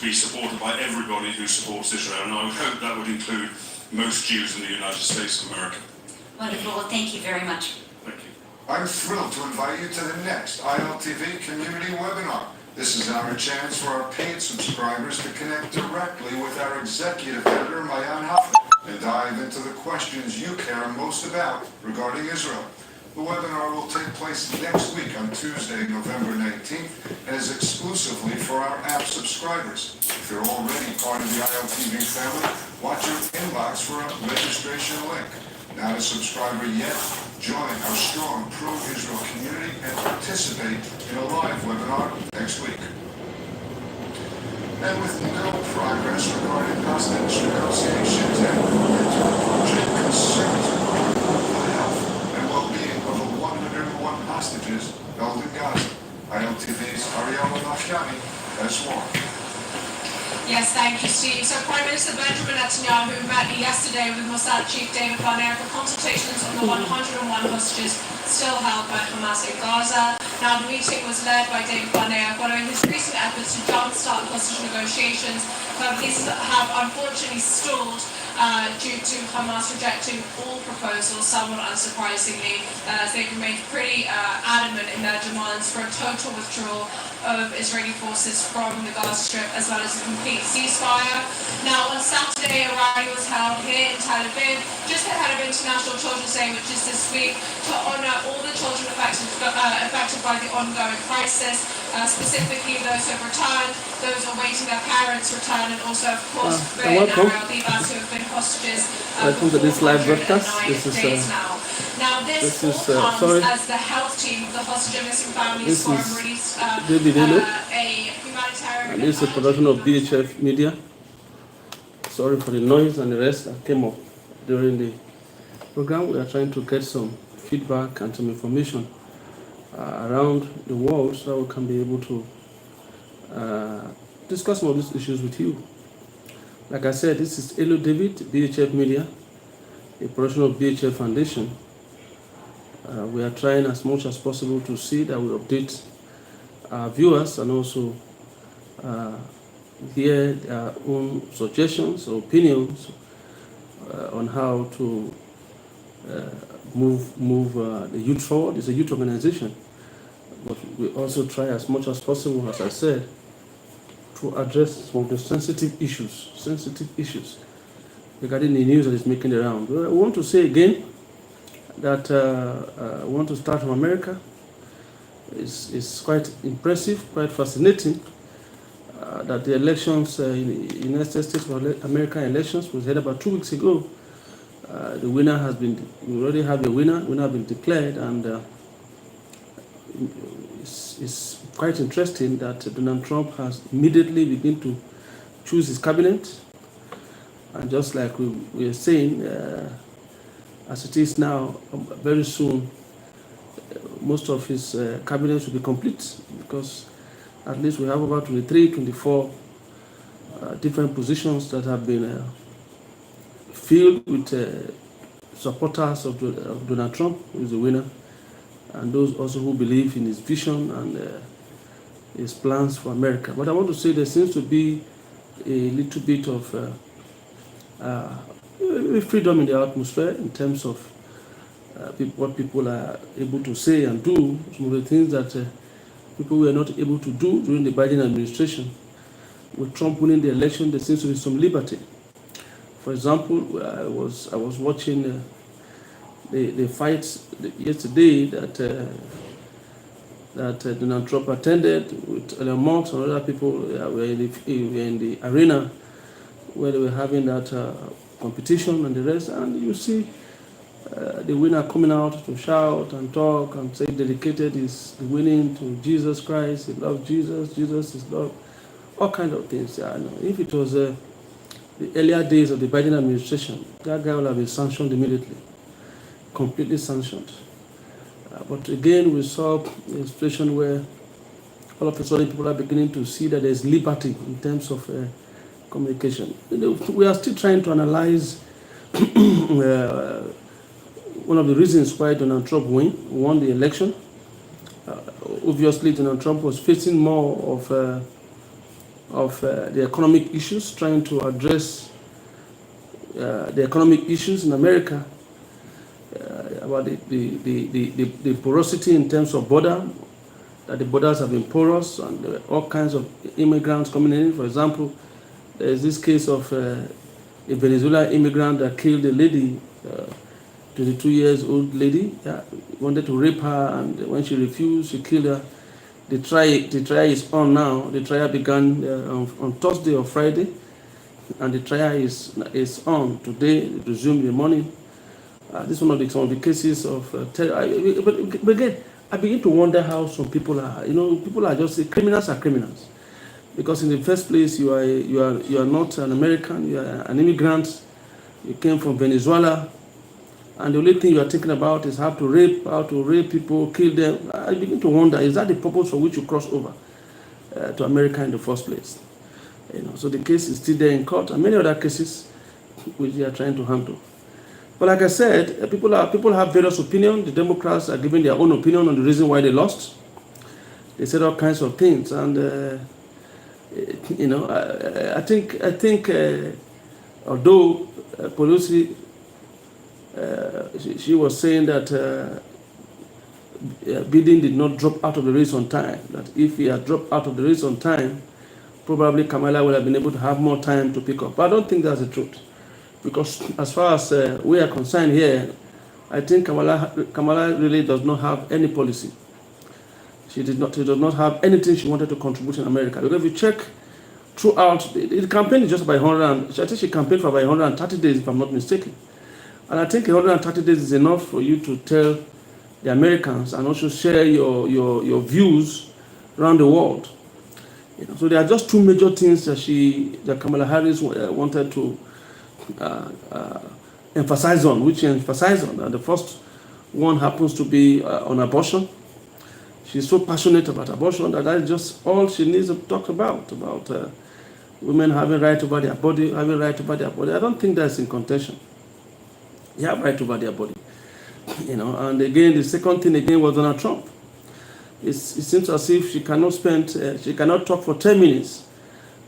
be supported by everybody who supports Israel, and I would hope that would include most Jews in the United States of America. Wonderful. Well, thank you very much. Thank you. I'm thrilled to invite you to the next ILTV community webinar. This is our chance for our paid subscribers to connect directly with our executive editor, Mayan Hoffman, and dive into the questions you care most about regarding Israel. The webinar will take place next week on Tuesday, November 19th, and is exclusively for our app subscribers. If you're already part of the ILTV family, watch your inbox for a registration link. Not a subscriber yet? Join our strong pro-Israel community and participate in a live webinar next week. And with no progress regarding hostage negotiations and urgent concerns regarding the health and well-being of the 101 hostages held in Gaza, ILTV's Ariella Nafyani has more. Yes, thank you, Steve. So Prime Minister Benjamin Netanyahu met yesterday with Mossad Chief David Barnea for consultations on the 101 hostages still held by Hamas in Gaza. Now, the meeting was led by David Barnea following his recent efforts to jumpstart hostage negotiations. But these have unfortunately stalled due to Hamas rejecting all proposals, somewhat unsurprisingly, as they've remained pretty adamant in their demands for a total withdrawal of Israeli forces from the Gaza Strip, as well as a complete ceasefire. Now, on Saturday, a rally was held here in Tel Aviv, just ahead of International Children's Day, which is this week, to honour all the children affected by the ongoing crisis, specifically those who have returned, those awaiting their parents' return, and also, of course, Bert and Ariel Bibas, who have been hostages welcome to this live broadcast. This is now this comes as the health team of the hostage and missing families forum released a humanitarian. And this is a production of BHF Media. Sorry for the noise and the rest that came up during the program. We are trying to get some feedback and some information around the world so that we can be able to discuss more of these issues with you. Like I said, this is Elo David, BHF Media, a production of BHF Foundation. We are trying as much as possible to see that we update our viewers and also hear their own suggestions or opinions on how to move the youth forward. It's a youth organization, but we also try as much as possible, as I said, to address some of the sensitive issues regarding the news that is making the round. I want to say again that I want to start from America. It's quite impressive, quite fascinating that the elections in the United States of America elections was held about 2 weeks ago. The winner has been, we already have a winner has been declared, and it's quite interesting that Donald Trump has immediately begun to choose his cabinet. And just like we are saying, as it is now, very soon, most of his cabinet will be complete, because at least we have about 23, 24 different positions that have been filled with supporters of Donald Trump, who is the winner, and those also who believe in his vision and his plans for America. But I want to say there seems to be a little bit of freedom in the atmosphere in terms of what people are able to say and do. Some of the things that people were not able to do during the Biden administration. With Trump winning the election, there seems to be some liberty. For example, I was watching the fights yesterday that Donald Trump attended with Elon Musk and other people were in the arena where they were having that competition and the rest, and you see the winner coming out to shout and talk and say dedicated his winning to Jesus Christ, he loved Jesus, Jesus is love, all kinds of things. Yeah, I know. If it was the earlier days of the Biden administration, that guy would have been sanctioned immediately, completely sanctioned. But again, we saw a situation where all of a sudden people are beginning to see that there's liberty in terms of communication. We are still trying to analyze one of the reasons why Donald Trump won the election. Obviously, Donald Trump was facing more of of the economic issues, trying to address the economic issues in America, about the porosity in terms of border, that the borders have been porous and all kinds of immigrants coming in. For example, there is this case of a Venezuelan immigrant that killed a lady, 22 years old lady, wanted to rape her, and when she refused, she killed her. The trial is on now. The trial began on Thursday or Friday, and the trial is on today. It resumed in the morning. This is one of some of the cases of terror. But again, I begin to wonder how some people are. People are just criminals are criminals, because in the first place you are not an American. You are an immigrant. You came from Venezuela, and the only thing you are thinking about is how to rape people, kill them. I begin to wonder: is that the purpose for which you cross over to America in the first place? So the case is still there in court, and many other cases which they are trying to handle. But like I said, people have various opinions. The Democrats are giving their own opinion on the reason why they lost. They said all kinds of things, and I think although Pelosi, she was saying that Biden did not drop out of the race on time. That if he had dropped out of the race on time, probably Kamala would have been able to have more time to pick up. But I don't think that's the truth. Because as far as we are concerned here, I think Kamala really does not have any policy. She does not have anything she wanted to contribute in America. Because if you check throughout, the campaign is just by 100, I think she campaigned for about 130 days, if I'm not mistaken. And I think 130 days is enough for you to tell the Americans and also share your views around the world. So there are just two major things that Kamala Harris wanted to emphasize on, which she emphasized on. And the first one happens to be on abortion. She's so passionate about abortion that is just all she needs to talk about women having right over their body, I don't think that's in contention. You have right over their body. And again, the second thing again was Donald Trump. It seems as if she cannot talk for 10 minutes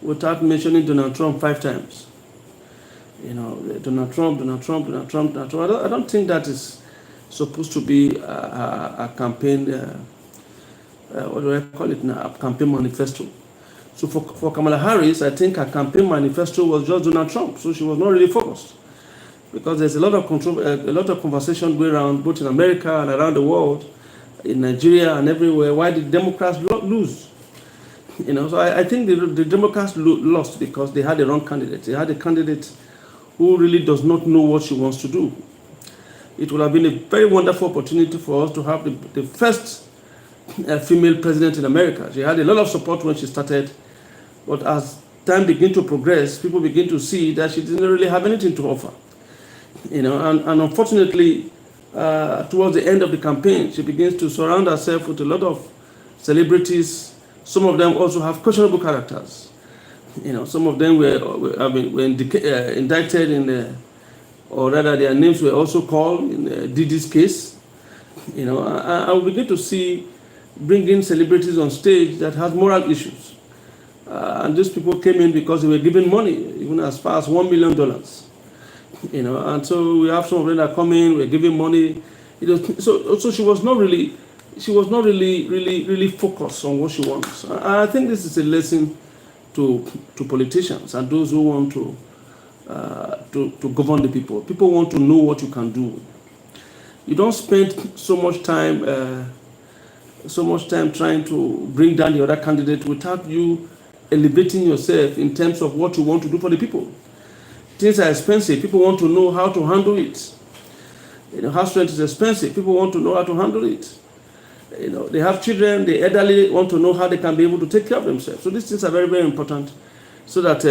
without mentioning Donald Trump 5 times. Donald Trump. I don't think that is supposed to be a campaign, what do I call it now, a campaign manifesto. So for Kamala Harris, I think her campaign manifesto was just Donald Trump, so she was not really focused. Because there's a lot of conversation going around, both in America and around the world, in Nigeria and everywhere, why did Democrats lose? So I think the Democrats lost because they had the wrong candidate. They had a candidate who really does not know what she wants to do. It would have been a very wonderful opportunity for us to have the first female president in America. She had a lot of support when she started, but as time began to progress, people begin to see that she didn't really have anything to offer. And unfortunately, towards the end of the campaign, she begins to surround herself with a lot of celebrities. Some of them also have questionable characters. Some of them were indicted in or rather their names were also called in Didi's case. I will begin to see bringing celebrities on stage that has moral issues. And these people came in because they were given money, even as far as $1 million. And so we have some of them that come in, we're giving money. So she was not really focused on what she wants. I think this is a lesson to politicians and those who want to govern the people. People want to know what you can do. You don't spend so much time trying to bring down the other candidate without you elevating yourself in terms of what you want to do for the people. Things are expensive. People want to know how to handle it. House rent is expensive. People want to know how to handle it. They have children. The elderly want to know how they can be able to take care of themselves. So these things are very, very important, so that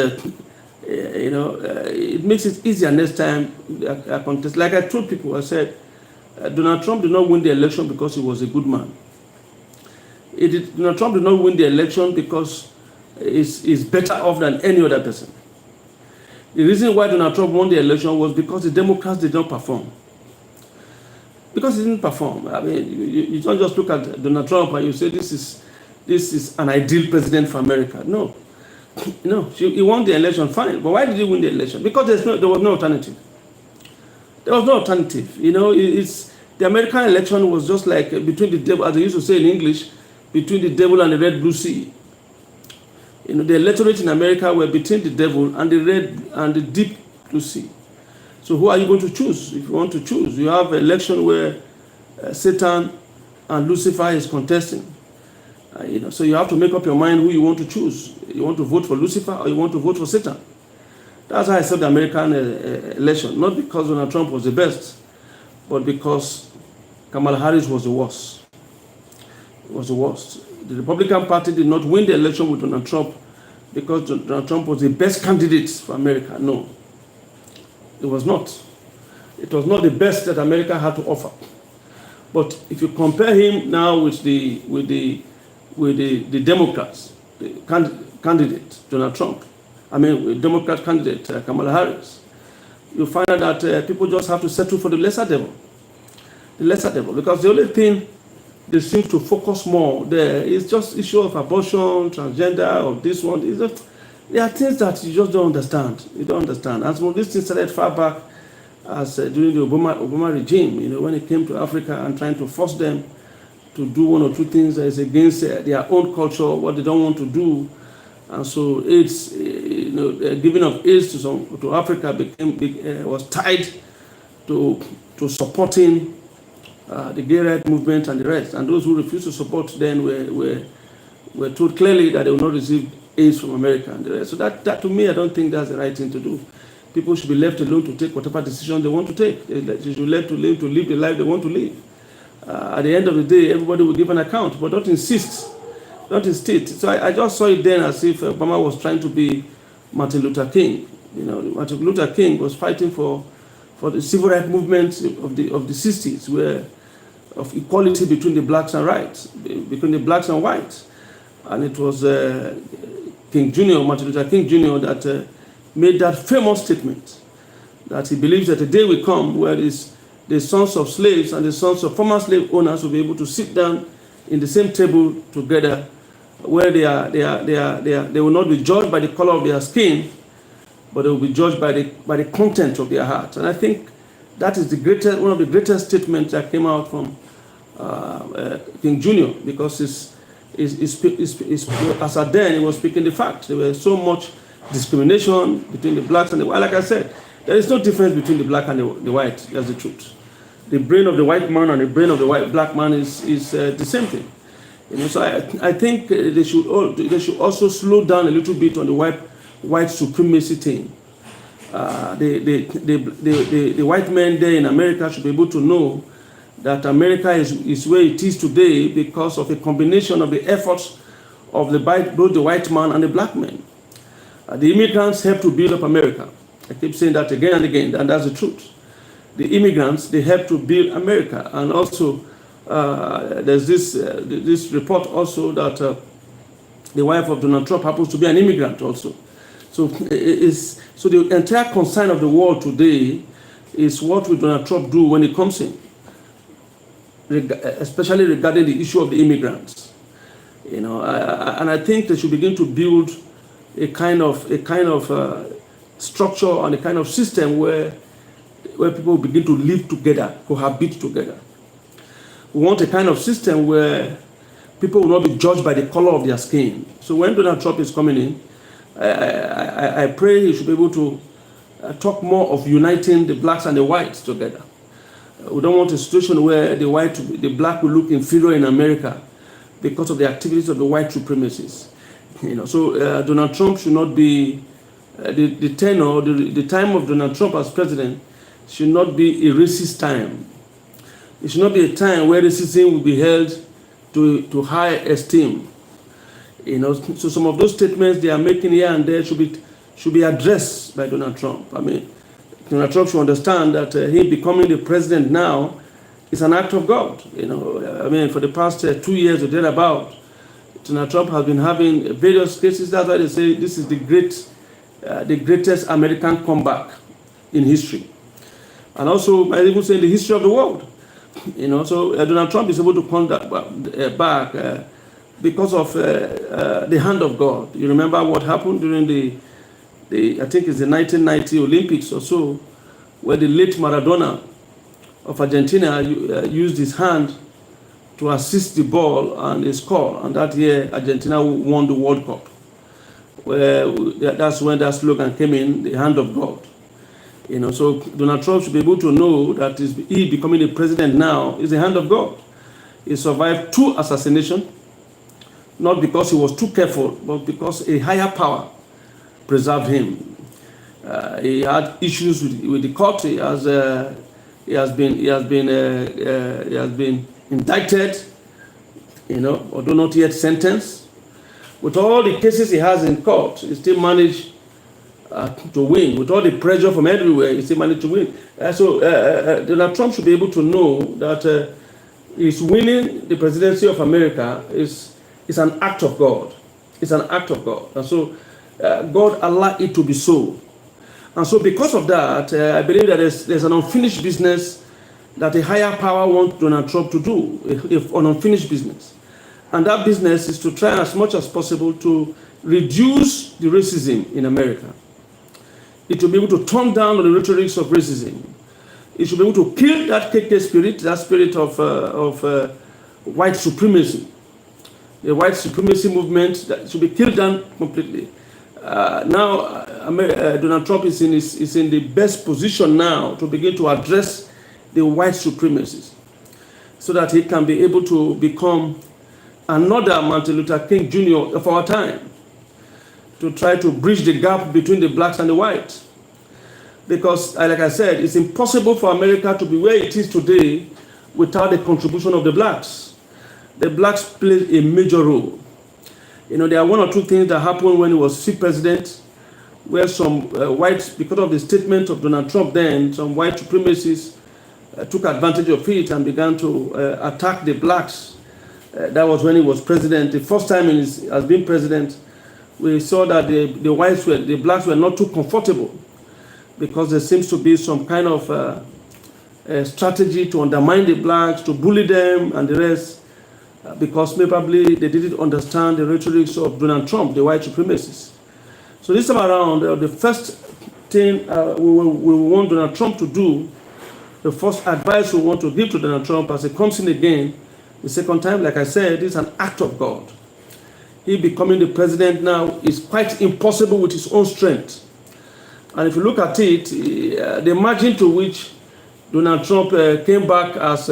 it makes it easier next time a contest. Like I told people, I said, Donald Trump did not win the election because he was a good man. Donald Trump did not win the election because he's better off than any other person. The reason why Donald Trump won the election was because the Democrats did not perform. Because he didn't perform. I mean, you don't just look at Donald Trump and you say this is an ideal president for America. No. he won the election, fine. But why did he win the election? Because there was no alternative. There was no alternative. It's the American election was just like between the devil, as they used to say in English, between the devil and the red blue sea. The electorate in America were between the devil and the red and the deep blue sea. So who are you going to choose? If you want to choose, you have an election where Satan and Lucifer is contesting. So you have to make up your mind who you want to choose. You want to vote for Lucifer or you want to vote for Satan. That's how I saw the American election. Not because Donald Trump was the best, but because Kamala Harris was the worst. It was the worst. The Republican Party did not win the election with Donald Trump because Donald Trump was the best candidate for America. No, it was not. It was not the best that America had to offer. But if you compare him now with the Democrats, the candidate Donald Trump, Democrat candidate Kamala Harris, you find out that people just have to settle for the lesser devil. The lesser devil, because the only thing they seem to focus more there is just issue of abortion, transgender, or this one. There are things that you just don't understand. You don't understand. And some of these things started far back as during the Obama regime, when it came to Africa and trying to force them to do one or two things that is against their own culture, what they don't want to do. And so AIDS, giving of AIDS to Africa was tied to supporting the gay rights movement and the rest. And those who refused to support then were told clearly that they will not receive AIDS from America and the rest. So that to me, I don't think that's the right thing to do. People should be left alone to take whatever decision they want to take. They should be left to live the life they want to live. At the end of the day, everybody will give an account, but don't insist. Don't insist. So I just saw it then as if Obama was trying to be Martin Luther King. Martin Luther King was fighting for the civil rights movement of the 60s, where of equality between the blacks and whites, between the blacks and whites. And it was King Jr., Martin Luther King Jr., that made that famous statement that he believes that a day will come where the sons of slaves and the sons of former slave owners will be able to sit down in the same table together, where they will not be judged by the color of their skin, but they will be judged by the content of their heart. And I think that is one of the greatest statements that came out from King Jr., because as at then he was speaking the fact. There was so much discrimination between the blacks and the white. Like I said, there is no difference between the black and the white. That's the truth. The brain of the white man and the brain of the black man is the same thing. So I think they should also slow down a little bit on the white supremacy thing. The white men there in America should be able to know that America is where it is today because of a combination of the efforts of both the white man and the black man. The immigrants helped to build up America. I keep saying that again and again, and that's the truth. The immigrants, they helped to build America. And also, there's this report also that the wife of Donald Trump happens to be an immigrant also. So the entire concern of the world today is what will Donald Trump do when he comes in, especially regarding the issue of the immigrants. And I think they should begin to build a kind of structure and a kind of system where people begin to live together, cohabit together. We want a kind of system where people will not be judged by the color of their skin. So when Donald Trump is coming in, I pray he should be able to talk more of uniting the blacks and the whites together. We don't want a situation where the black will look inferior in America because of the activities of the white supremacists. So Donald Trump should not be the tenor, the time of Donald Trump as president should not be a racist time. It should not be a time where racism will be held to high esteem. So some of those statements they are making here and there should be addressed by Donald Trump. Donald Trump should understand that him becoming the president now is an act of God. For the past 2 years or thereabout, Donald Trump has been having various cases. That's why they say this is the greatest American comeback in history. And also, I even say in the history of the world. So Donald Trump is able to conduct back because of the hand of God. You remember what happened during the I think it's the 1990 Olympics or so, where the late Maradona of Argentina used his hand to assist the ball and he scored. And that year, Argentina won the World Cup. That's when that slogan came in, the hand of God. So Donald Trump should be able to know that he becoming the president now is the hand of God. He survived 2 assassinations, not because he was too careful, but because a higher power preserved him. He had issues with the court. He has been indicted, although not yet sentenced. With all the cases he has in court, he still managed to win. With all the pressure from everywhere, he still managed to win. So Donald Trump should be able to know that his winning the presidency of America is an act of God. It's an act of God. And so God allowed it to be so. And so because of that, I believe that there's an unfinished business that a higher power wants Donald Trump to do, an unfinished business. And that business is to try as much as possible to reduce the racism in America. It will be able to turn down the rhetorics of racism. It should be able to kill that KK spirit, that spirit of white supremacy. The white supremacy movement that should be killed down completely. Now, Donald Trump is in the best position now to begin to address the white supremacists, so that he can be able to become another Martin Luther King Jr. of our time, to try to bridge the gap between the blacks and the whites. Because, like I said, it's impossible for America to be where it is today without the contribution of the blacks. The blacks played a major role. There are 1 or 2 things that happened when he was still president, where some whites, because of the statement of Donald Trump then, some white supremacists took advantage of it and began to attack the blacks. That was when he was president. The first time as being president, we saw that the blacks were not too comfortable, because there seems to be some kind of strategy to undermine the blacks, to bully them and the rest, because probably they didn't understand the rhetorics of Donald Trump, the white supremacists. So this time around, the first thing we want Donald Trump to do, the first advice we want to give to Donald Trump as he comes in again, the second time, like I said, is an act of God. He becoming the president now is quite impossible with his own strength. And if you look at it, the margin to which Donald Trump came back as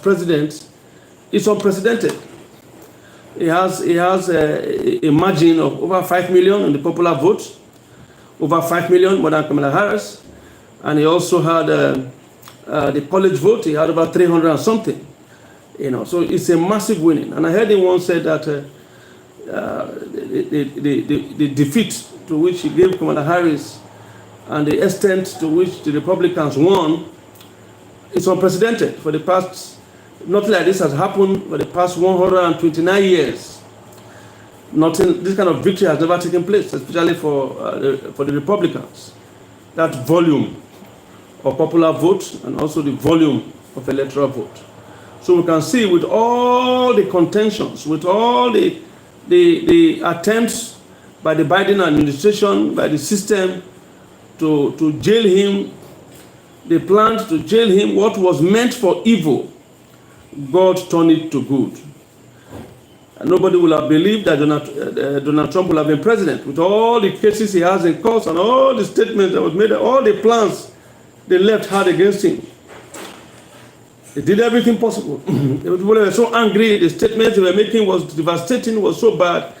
president is unprecedented. He has a margin of over 5 million in the popular vote, over 5 million more than Kamala Harris, and he also had the college vote. He had about 300 and something. So it's a massive winning. And I heard him once said that the defeat to which he gave Kamala Harris and the extent to which the Republicans won is unprecedented. For the past, nothing like this has happened for the past 129 years. This kind of victory has never taken place, especially for the Republicans. That volume of popular vote and also the volume of electoral vote. So we can see with all the contentions, with all the attempts by the Biden administration, by the system to jail him, they planned to jail him. What was meant for evil, God turned it to good. And nobody will have believed that Donald Trump will have been president. With all the cases he has in court and all the statements that was made, all the plans they left hard against him. They did everything possible. People were so angry. The statements they were making was devastating, was so bad,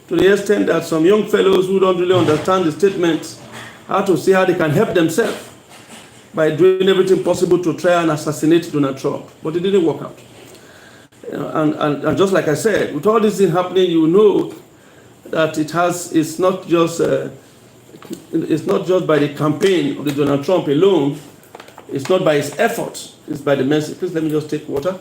to the extent that some young fellows who don't really understand the statements had to see how they can help themselves by doing everything possible to try and assassinate Donald Trump. But it didn't work out. And just like I said, with all this thing happening, you know that it's not just by the campaign of the Donald Trump alone. It's not by his efforts. It's by the message. Please let me just take water.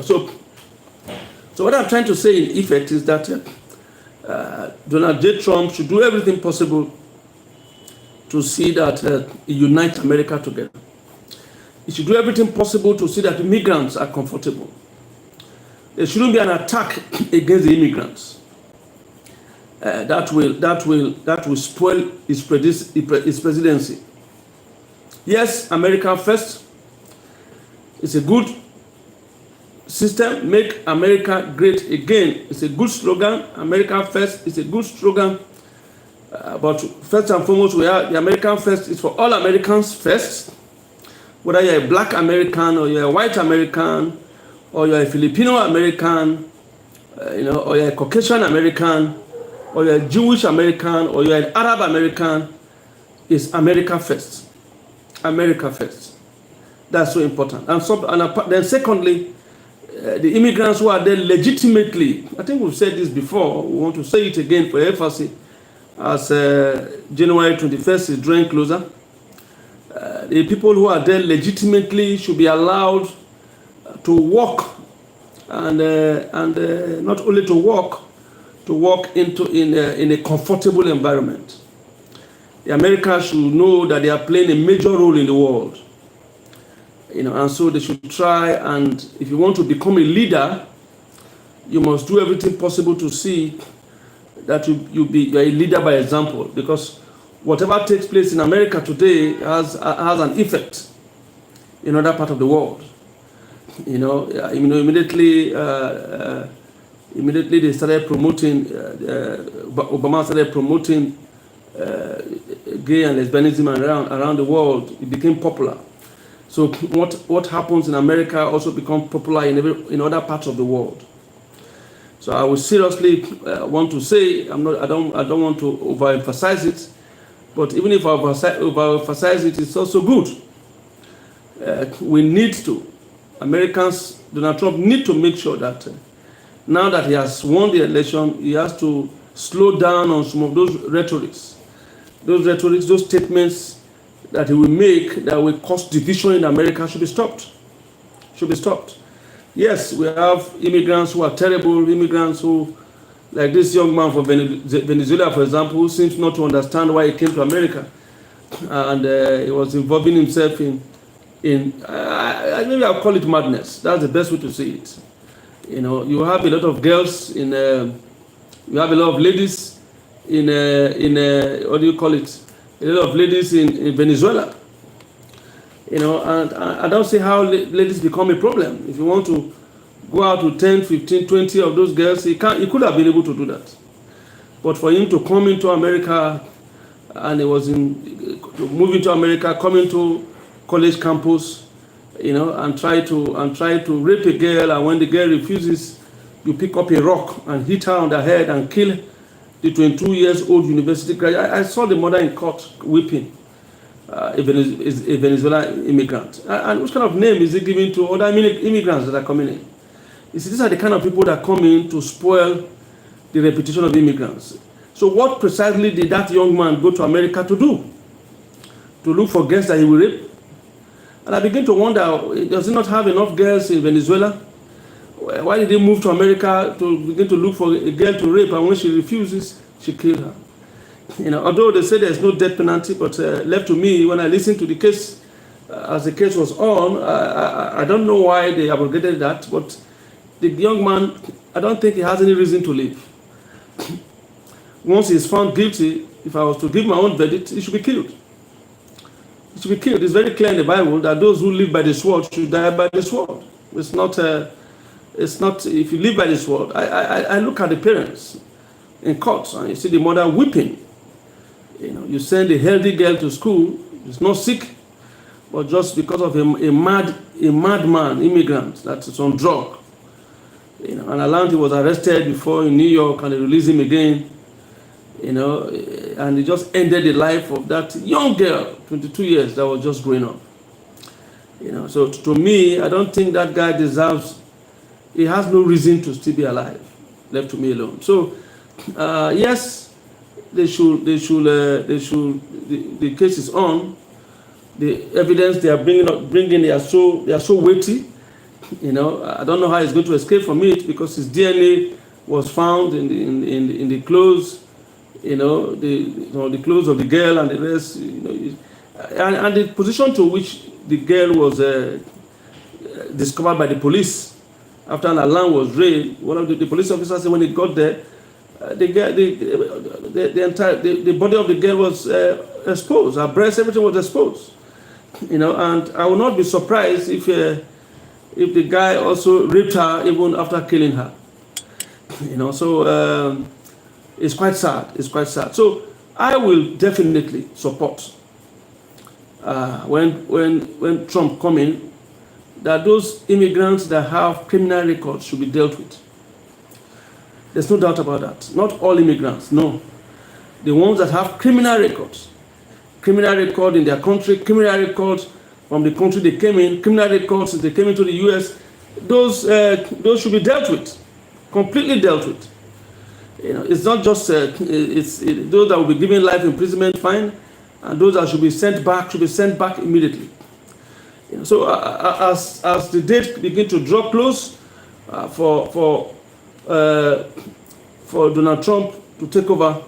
So what I'm trying to say in effect is that Donald J. Trump should do everything possible to see that he unites America together. It should do everything possible to see that immigrants are comfortable. There shouldn't be an attack against the immigrants. That will spoil his presidency. Yes, America first. It's a good system. Make America great again. It's a good slogan. America first is a good slogan. But first and foremost, we are the American first is for all Americans first. Whether you're a black American or you're a white American or you're a Filipino American, or you're a Caucasian American, or you're a Jewish American, or you're an Arab American, it's America first. America first. That's so important. And then secondly, the immigrants who are there legitimately, I think we've said this before, we want to say it again for emphasis, as January 21st is drawing closer. The people who are there legitimately should be allowed to work, and not only to work in a comfortable environment. The Americans should know that they are playing a major role in the world, and so they should try. And if you want to become a leader, you must do everything possible to see that you're a leader by example, because whatever takes place in America today has an effect in other part of the world. Immediately they started promoting, Obama started promoting gay and lesbianism around the world. It became popular. So what happens in America also becomes popular in other parts of the world. So I would seriously want to say, I don't want to overemphasize it, but even if I overemphasize it, it's also good. We need to, Americans, Donald Trump need to make sure that now that he has won the election, he has to slow down on some of those rhetorics, those statements that he will make that will cause division in America should be stopped. Yes, we have immigrants who are terrible, immigrants who, like this young man from Venezuela, for example, who seems not to understand why he came to America. And he was involving himself in maybe I'll call it madness. That's the best way to say it. You have a lot of girls you have a lot of ladies in what do you call it? A lot of ladies in Venezuela. And I don't see how ladies become a problem. If you want to go out to 10, 15, 20 of those girls, he could have been able to do that. But for him to come into America, and he was moving to America, coming to college campus, and try to rape a girl, and when the girl refuses, you pick up a rock and hit her on the head and kill the 22-year-old university graduate. I saw the mother in court weeping. A Venezuelan immigrant. And which kind of name is he giving to other immigrants that are coming in? You see, these are the kind of people that come in to spoil the reputation of immigrants. So what precisely did that young man go to America to do? To look for girls that he will rape? And I begin to wonder, does he not have enough girls in Venezuela? Why did he move to America to begin to look for a girl to rape, and when she refuses, she killed her? Although they say there's no death penalty, but left to me, when I listened to the case, as the case was on, I don't know why they abrogated that, but the young man, I don't think he has any reason to live. Once he's found guilty, if I was to give my own verdict, he should be killed. He should be killed. It's very clear in the Bible that those who live by the sword should die by the sword. It's not, if you live by the sword. I look at the parents in court, and you see the mother weeping. You send a healthy girl to school, she's not sick, but just because of a madman immigrant that is on drug. And Alanti was arrested before in New York, and they released him again. And it just ended the life of that young girl, 22 years, that was just growing up. So to me, I don't think that guy deserves. He has no reason to still be alive. Left to me alone. So yes. The case is on. The evidence they are bringing, they are so weighty. I don't know how he's going to escape from it, because his DNA was found in the clothes, the clothes of the girl and the rest, and the position to which the girl was discovered by the police after an alarm was raised. One of the police officers said when he got there, the body of the girl was exposed. Her breast, everything was exposed. And I will not be surprised if the guy also raped her even after killing her. So it's quite sad. It's quite sad. So I will definitely support when Trump come in, that those immigrants that have criminal records should be dealt with. There's no doubt about that. Not all immigrants, no. The ones that have criminal record in their country, criminal records from the country they came in, criminal records since they came into the US, those should be dealt with, completely dealt with. It's not just those that will be given life imprisonment fine, and those that should be sent back immediately. So as the date begin to draw close for Donald Trump to take over,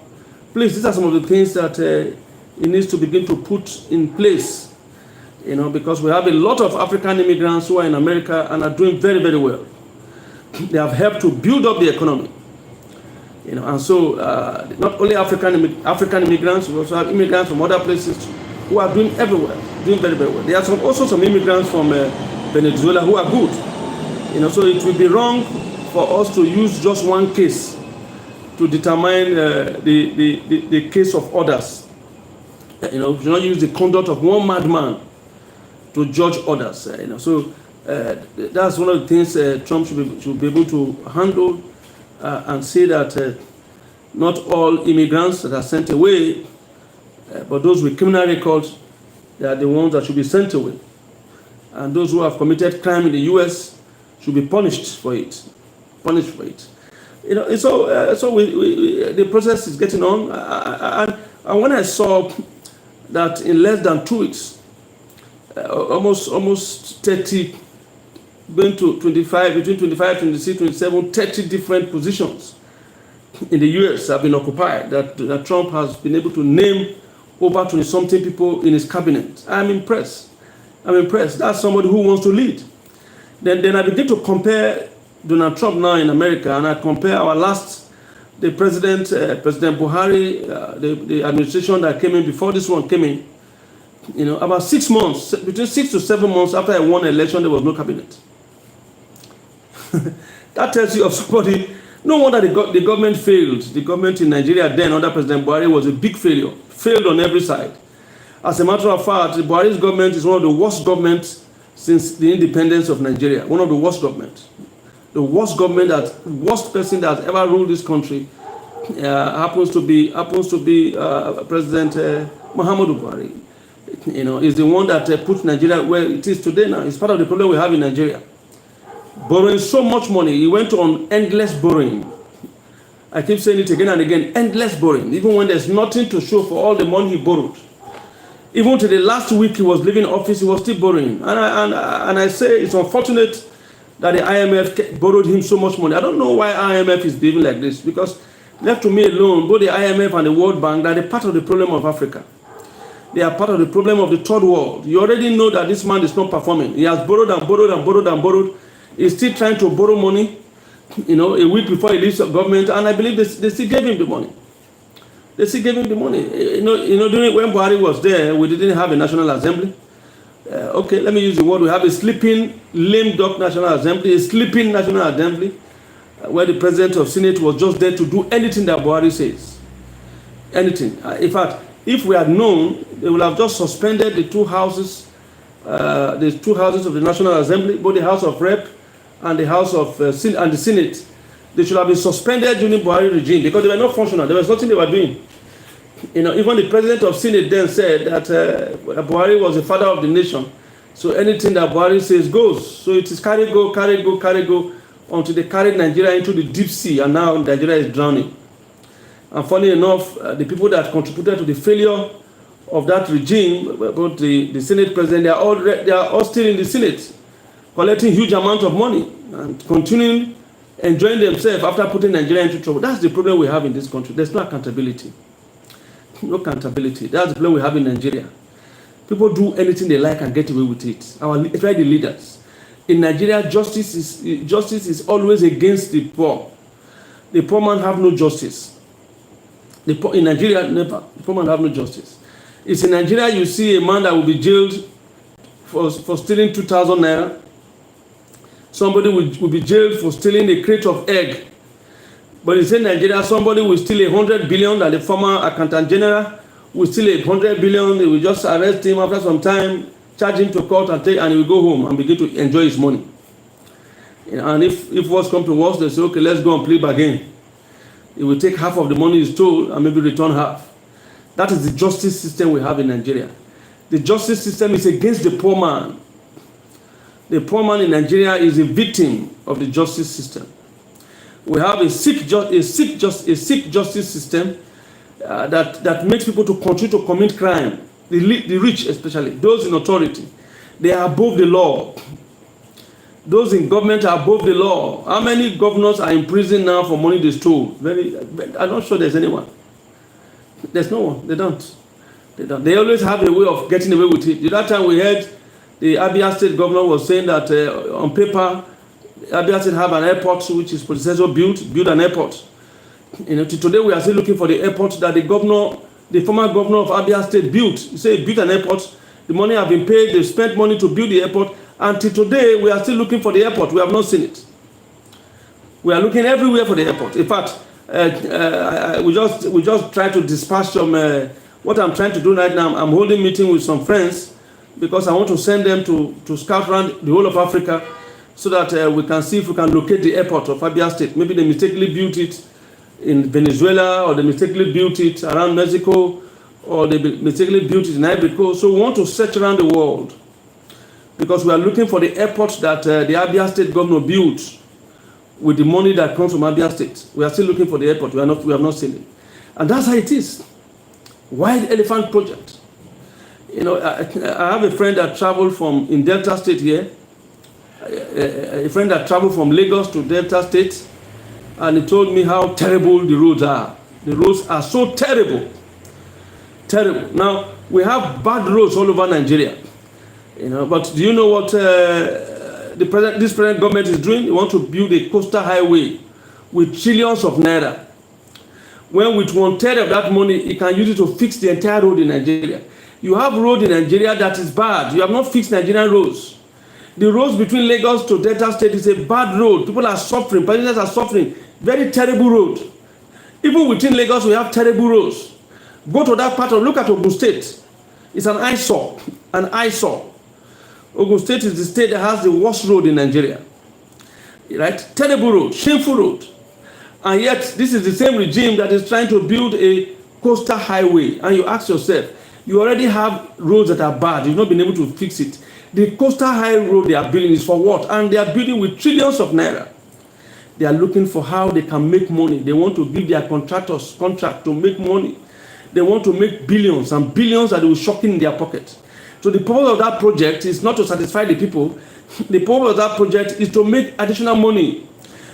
please, these are some of the things that he needs to begin to put in place. Because we have a lot of African immigrants who are in America and are doing very, very well. They have helped to build up the economy. And so not only African immigrants, we also have immigrants from other places who are doing everywhere, doing very, very well. There are also some immigrants from Venezuela who are good. So it will be wrong for us to use just one case to determine the case of others. We should not use the conduct of one madman to judge others. So that's one of the things Trump should be able to handle and say that not all immigrants that are sent away, but those with criminal records, they are the ones that should be sent away. And those who have committed crime in the U.S. should be punished for it. So the process is getting on. And when I saw that in less than 2 weeks, almost 30, going to 25, between 25, 26, 27, 30 different positions in the U.S. have been occupied, that Trump has been able to name over 20-something people in his cabinet. I'm impressed. That's somebody who wants to lead. Then I begin to compare Donald Trump now in America, and I compare the President Buhari, the administration that came in before this one came in. About 6 months, between 6 to 7 months after I won the election, there was no cabinet. That tells you of somebody. No wonder the government failed. The government in Nigeria then under President Buhari was a big failure. Failed on every side. As a matter of fact, Buhari's government is one of the worst governments since the independence of Nigeria. One of the worst governments. The worst person that has ever ruled this country happens to be President Muhammadu Buhari. Is the one that put Nigeria where it is today now. It's part of the problem we have in Nigeria. Borrowing so much money, he went on endless borrowing. I keep saying it again and again, endless borrowing, even when there's nothing to show for all the money he borrowed. Even to the last week he was leaving office, he was still borrowing. And I say it's unfortunate that the IMF borrowed him so much money. I don't know why IMF is behaving like this, because left to me alone, both the IMF and the World Bank, they are part of the problem of Africa. They are part of the problem of the third world. You already know that this man is not performing. He has borrowed and borrowed and borrowed and borrowed. He's still trying to borrow money, a week before he leaves the government, and I believe they still gave him the money. During when Buhari was there, we didn't have a National Assembly. Okay, let me use the word. We have a sleeping, lame duck National Assembly, a sleeping National Assembly, where the President of Senate was just there to do anything that Buhari says. Anything. In fact, if we had known, they would have just suspended the two houses of the National Assembly, both the House of Rep and the House of and the Senate. They should have been suspended during Buhari regime because they were not functional. There was nothing they were doing. Even the President of Senate then said that Buhari was the father of the nation. So anything that Buhari says goes. So it is carry go until they carried Nigeria into the deep sea, and now Nigeria is drowning. And funny enough, the people that contributed to the failure of that regime, both the Senate president, they are all still in the Senate, collecting huge amounts of money and continuing enjoying themselves after putting Nigeria into trouble. That's the problem we have in this country. There's no accountability. No accountability. That's the problem we have in Nigeria. People do anything they like and get away with it. Especially the leaders. In Nigeria, justice is always against the poor. The poor man have no justice. In Nigeria, never. The poor man have no justice. It's in Nigeria you see a man that will be jailed for stealing 2,000 naira. Somebody will be jailed for stealing a crate of egg. But it's in Nigeria, somebody will steal 100 billion, that the former accountant general will steal 100 billion. They will just arrest him after some time, charge him to court, and he will go home and begin to enjoy his money. And if worse comes to worse, they say, okay, let's go and play bargain. He will take half of the money he stole and maybe return half. That is the justice system we have in Nigeria. The justice system is against the poor man. The poor man in Nigeria is a victim of the justice system. We have a sick justice system that makes people to continue to commit crime. The rich, especially those in authority, they are above the law. Those in government are above the law. How many governors are in prison now for money they stole? I'm not sure there's anyone. There's no one. They don't. They always have a way of getting away with it. The other time we heard the Abia State governor was saying that on paper, Abia State have an airport which his predecessor built an airport. Today we are still looking for the airport that the former governor of Abia State built. He said he built an airport. The money have been paid. They spent money to build the airport. Until today, we are still looking for the airport. We have not seen it. We are looking everywhere for the airport. In fact, we just try to dispatch some. What I'm trying to do right now, I'm holding meeting with some friends because I want to send them to scout around the whole of Africa so that we can see if we can locate the airport of Abia State. Maybe they mistakenly built it in Venezuela, or they mistakenly built it around Mexico, or they mistakenly built it in Ivory Coast. So we want to search around the world because we are looking for the airport that the Abia State governor built with the money that comes from Abia State. We are still looking for the airport. We have not seen it. And that's how it is. White Elephant Project. I have a friend that traveled in Delta State here, a friend that traveled from Lagos to Delta State, and he told me how terrible the roads are. The roads are so terrible. Terrible. Now, we have bad roads all over Nigeria. But do you know what this present government is doing? They want to build a coastal highway with trillions of naira. When with 1/3 of that money, you can use it to fix the entire road in Nigeria. You have road in Nigeria that is bad. You have not fixed Nigerian roads. The roads between Lagos to Delta State is a bad road. People are suffering. Passengers are suffering. Very terrible road. Even within Lagos, we have terrible roads. Go to that part look at Ogun State. It's an eyesore. An eyesore. Ogun State is the state that has the worst road in Nigeria. Right? Terrible road. Shameful road. And yet, this is the same regime that is trying to build a coastal highway. And you ask yourself, you already have roads that are bad. You've not been able to fix it. The coastal high road they are building is for what? And they are building with trillions of naira. They are looking for how they can make money. They want to give their contractors contract to make money. They want to make billions and billions that will shock in their pocket. So the purpose of that project is not to satisfy the people. The purpose of that project is to make additional money.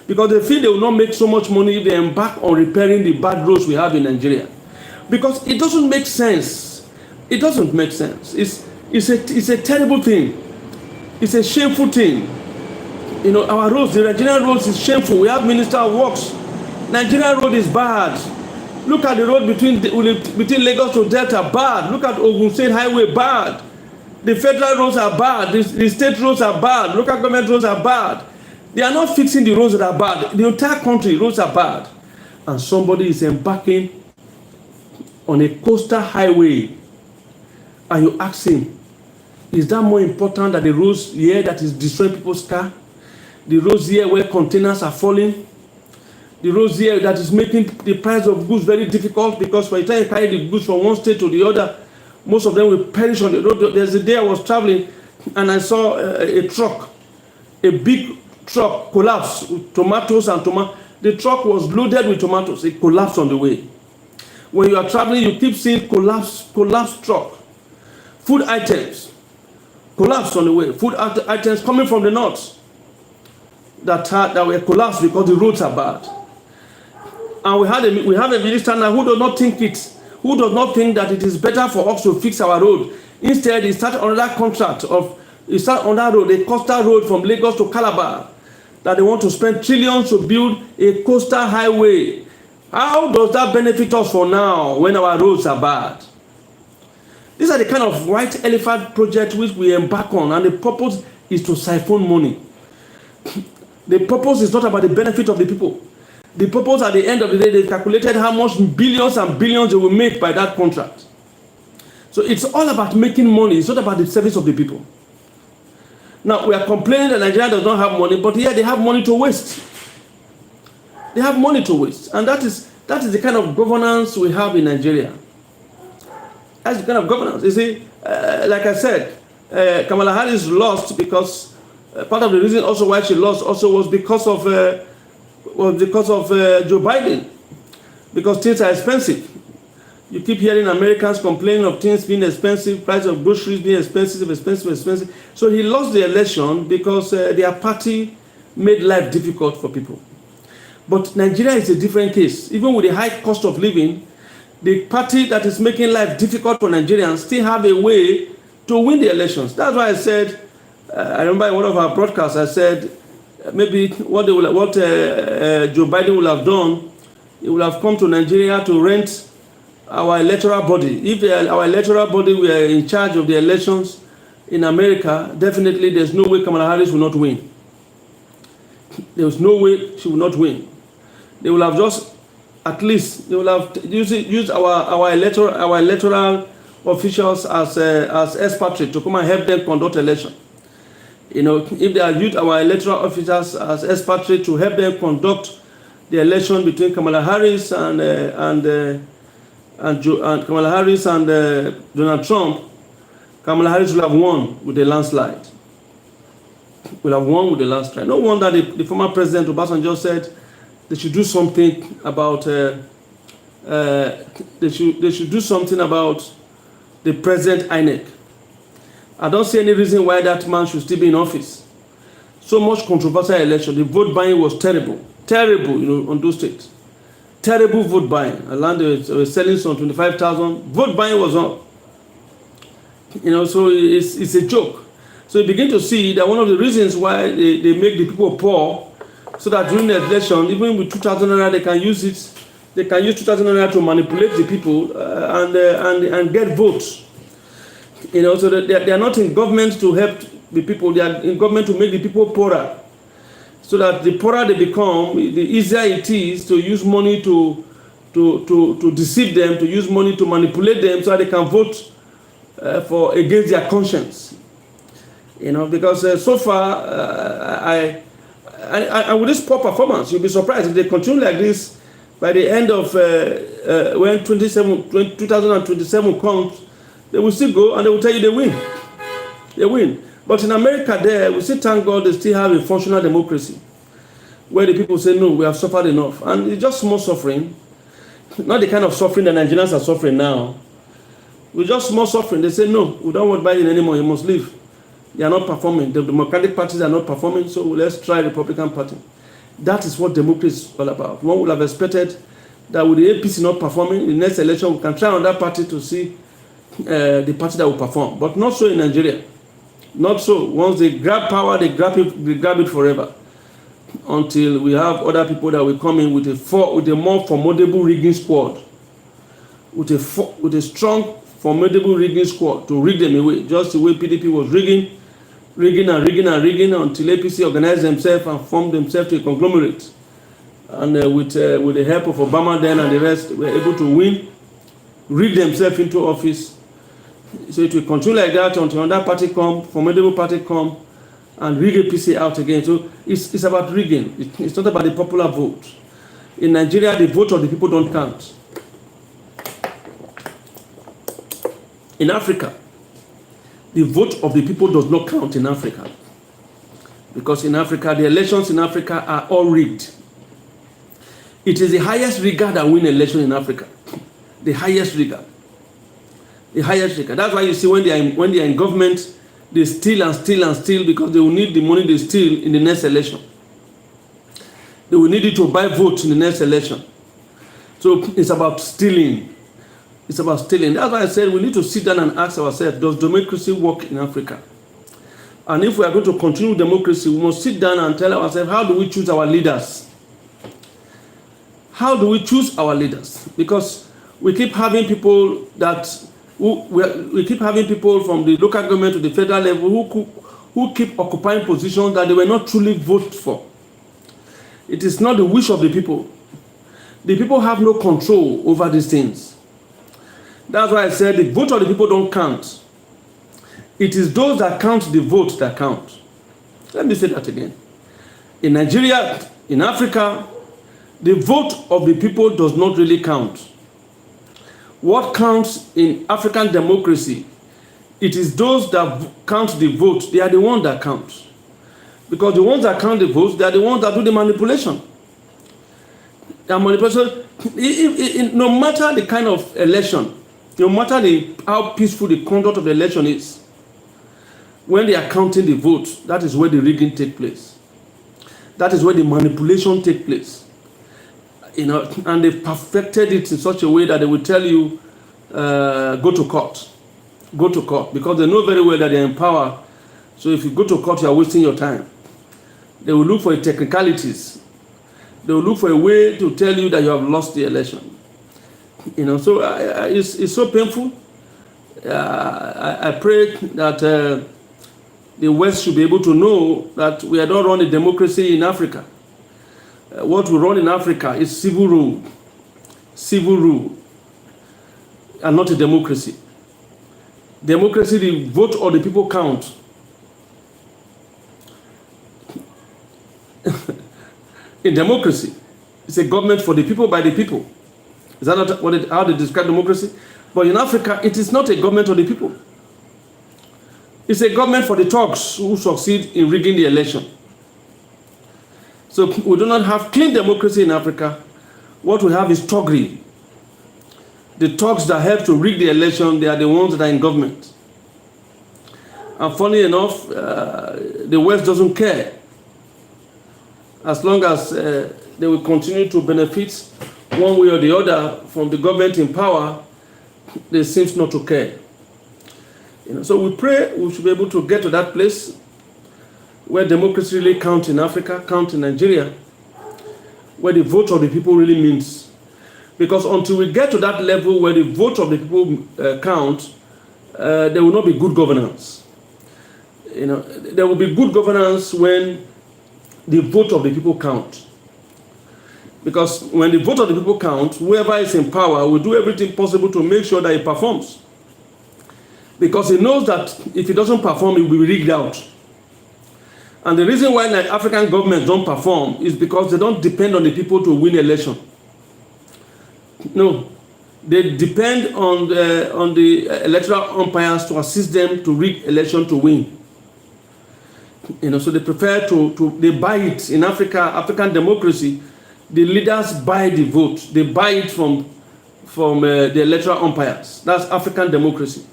Because they feel they will not make so much money if they embark on repairing the bad roads we have in Nigeria. Because it doesn't make sense. It doesn't make sense. It's a terrible thing. It's a shameful thing. Our roads, the Nigerian roads is shameful. We have Minister of Works. Nigerian road is bad. Look at the road between Lagos to Delta, bad. Look at Ogun State Highway, bad. The federal roads are bad. The state roads are bad. Local government roads are bad. They are not fixing the roads that are bad. The entire country, roads are bad. And somebody is embarking on a coastal highway. And you ask him, is that more important than the roads here that is destroying people's car? The roads here where containers are falling? The roads here that is making the price of goods very difficult because by the time you carry the goods from one state to the other, most of them will perish on the road. There's a day I was traveling and I saw a truck, a big truck collapse with tomatoes and tomatoes. The truck was loaded with tomatoes. It collapsed on the way. When you are traveling, you keep seeing collapsed truck. Food items collapsed on the way. Food items coming from the north that were collapsed because the roads are bad. And we have a minister now who does not think that it is better for us to fix our road Instead, he started another contract he started on that road, a coastal road from Lagos to Calabar, that they want to spend trillions to build a coastal highway. How does that benefit us for now when our roads are bad? These are the kind of white elephant projects which we embark on, and the purpose is to siphon money. The purpose is not about the benefit of the people. The purpose at the end of the day, they calculated how much billions and billions they will make by that contract. So it's all about making money. It's not about the service of the people. Now, we are complaining that Nigeria does not have money, but yeah, they have money to waste. They have money to waste. And that is the kind of governance we have in Nigeria. That's the kind of governance. You see, like I said, Kamala Harris lost because part of the reason also why she lost also was because of Joe Biden. Because things are expensive. You keep hearing Americans complaining of things being expensive, price of groceries being expensive. So he lost the election because their party made life difficult for people. But Nigeria is a different case. Even with the high cost of living, the party that is making life difficult for Nigerians still have a way to win the elections. That's why I said, I remember in one of our broadcasts, I said, maybe what Joe Biden will have done, he will have come to Nigeria to rent our electoral body. If our electoral body were in charge of the elections in America, definitely there's no way Kamala Harris will not win. There's no way she will not win. They will have just, at least, they will have used our electoral officials as expatriates to come and help them conduct election. You know, if they have used our electoral officers as expatriates to help them conduct the election between Kamala Harris and Donald Trump, Kamala Harris will have won with a landslide. Will have won with a landslide. No wonder the former president Obasanjo said they should do something about they should do something about the present INEC. I don't see any reason why that man should still be in office. So much controversial election. The vote buying was terrible, you know, on those states. Terrible vote buying. Around they were selling some 25,000. Vote buying was up. You know, so it's a joke. So you begin to see that one of the reasons why they make the people poor, so that during the election, even with 2,000 naira, they can use it. They can use 2,000 naira to manipulate the people and get votes. You know, so that they are not in government to help the people. They are in government to make the people poorer. So that the poorer they become, the easier it is to use money to deceive them, to use money to manipulate them, so that they can vote against their conscience. You know, because so far, with this poor performance, you'll be surprised if they continue like this. By the end of when 2027 comes, they will still go and they will tell you they win. They win. But in America there, we still thank God they still have a functional democracy where the people say, no, we have suffered enough. And it's just small suffering. Not the kind of suffering the Nigerians are suffering now. It's just small suffering. They say, no, we don't want Biden anymore. You must leave. They are not performing. The Democratic parties are not performing, so let's try Republican Party. That is what democracy is all about. One would have expected that with the APC not performing, in the next election, we can try another party to see the party that will perform. But not so in Nigeria. Not so. Once they grab power, they grab it forever. Until we have other people that will come in with a more formidable rigging squad. With a strong, formidable rigging squad to rig them away. Just the way PDP was rigging until APC organized themselves and formed themselves to a conglomerate. And with the help of Obama then and the rest, they were able to win, rig themselves into office. So it will continue like that until another party come, formidable party come, and rig APC out again. So it's about rigging. It's not about the popular vote. In Nigeria, the vote of the people don't count. In Africa, the vote of the people does not count in Africa. Because in Africa, the elections in Africa are all rigged. It is the highest rigger that win election in Africa. The highest rigger. The highest rigger. That's why you see when they are in government, they steal and steal and steal because they will need the money they steal in the next election. They will need it to buy votes in the next election. So it's about stealing. It's about stealing. That's why I said we need to sit down and ask ourselves, does democracy work in Africa? And if we are going to continue democracy, we must sit down and tell ourselves, how do we choose our leaders? How do we choose our leaders? Because we keep having people we keep having people from the local government to the federal level who keep occupying positions that they were not truly voted for. It is not the wish of the people. The people have no control over these things. That's why I said the vote of the people don't count. It is those that count the vote that count. Let me say that again. In Nigeria, in Africa, the vote of the people does not really count. What counts in African democracy, it is those that count the vote. They are the ones that count. Because the ones that count the votes, they are the ones that do the manipulation. And manipulation, no matter the kind of election, no matter how peaceful the conduct of the election is, when they are counting the votes, that is where the rigging takes place. That is where the manipulation takes place. And they perfected it in such a way that they will tell you, go to court. Go to court. Because they know very well that they're in power. So if you go to court, you're wasting your time. They will look for technicalities. They will look for a way to tell you that you have lost the election. So it's so painful. I pray that the West should be able to know that we don't run a democracy in Africa. What we run in Africa is civil rule, and not a democracy. Democracy, the vote of the people count. In democracy, it's a government for the people, by the people. Is that not how they describe democracy? But in Africa, it is not a government of the people. It's a government for the thugs who succeed in rigging the election. So we do not have clean democracy in Africa. What we have is thuggery. The thugs that help to rig the election, they are the ones that are in government. And funny enough, the West doesn't care. As long as they will continue to benefit one way or the other from the government in power, they seem not to care. So we pray we should be able to get to that place where democracy really counts in Africa, counts in Nigeria, where the vote of the people really means. Because until we get to that level where the vote of the people count, there will not be good governance. There will be good governance when the vote of the people count. Because when the vote of the people count, whoever is in power will do everything possible to make sure that he performs. Because he knows that if he doesn't perform, he will be rigged out. And the reason why African governments don't perform is because they don't depend on the people to win election. No, they depend on the electoral umpires to assist them to rig election to win. So they prefer they buy it. In African democracy, the leaders buy the vote. They buy it from the electoral umpires. That's African democracy.